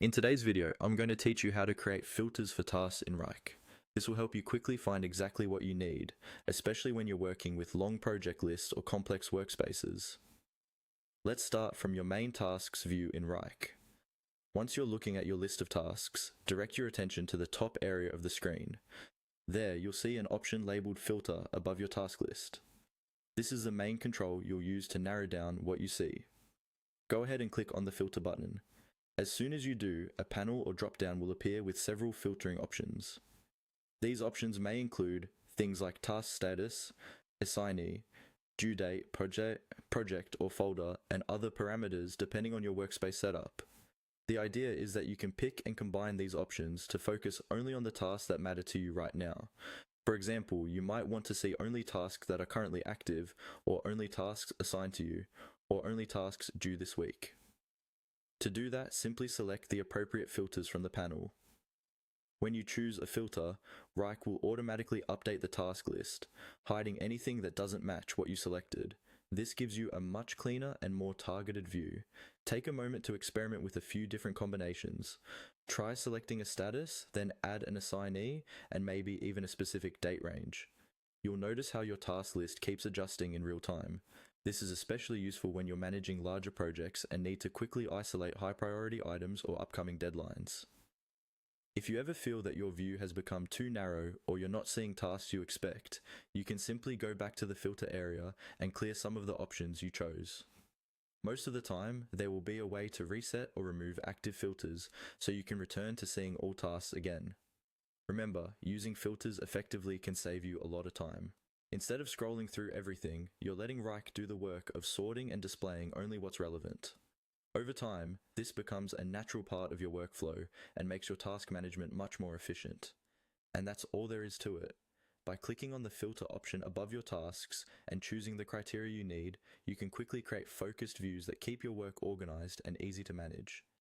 In today's video, I'm going to teach you how to create filters for tasks in Wrike. This will help you quickly find exactly what you need, especially when you're working with long project lists or complex workspaces. Let's start from your main tasks view in Wrike. Once you're looking at your list of tasks, direct your attention to the top area of the screen. There, you'll see an option labeled Filter above your task list. This is the main control you'll use to narrow down what you see. Go ahead and click on the Filter button. As soon as you do, a panel or drop-down will appear with several filtering options. These options may include things like task status, assignee, due date, project or folder, and other parameters depending on your workspace setup. The idea is that you can pick and combine these options to focus only on the tasks that matter to you right now. For example, you might want to see only tasks that are currently active, or only tasks assigned to you, or only tasks due this week. To do that, simply select the appropriate filters from the panel. When you choose a filter, Wrike will automatically update the task list, hiding anything that doesn't match what you selected. This gives you a much cleaner and more targeted view. Take a moment to experiment with a few different combinations. Try selecting a status, then add an assignee, and maybe even a specific date range. You'll notice how your task list keeps adjusting in real time. This is especially useful when you're managing larger projects and need to quickly isolate high priority items or upcoming deadlines. If you ever feel that your view has become too narrow or you're not seeing tasks you expect, you can simply go back to the filter area and clear some of the options you chose. Most of the time, there will be a way to reset or remove active filters so you can return to seeing all tasks again. Remember, using filters effectively can save you a lot of time. Instead of scrolling through everything, you're letting Wrike do the work of sorting and displaying only what's relevant. Over time, this becomes a natural part of your workflow and makes your task management much more efficient. And that's all there is to it. By clicking on the filter option above your tasks and choosing the criteria you need, you can quickly create focused views that keep your work organized and easy to manage.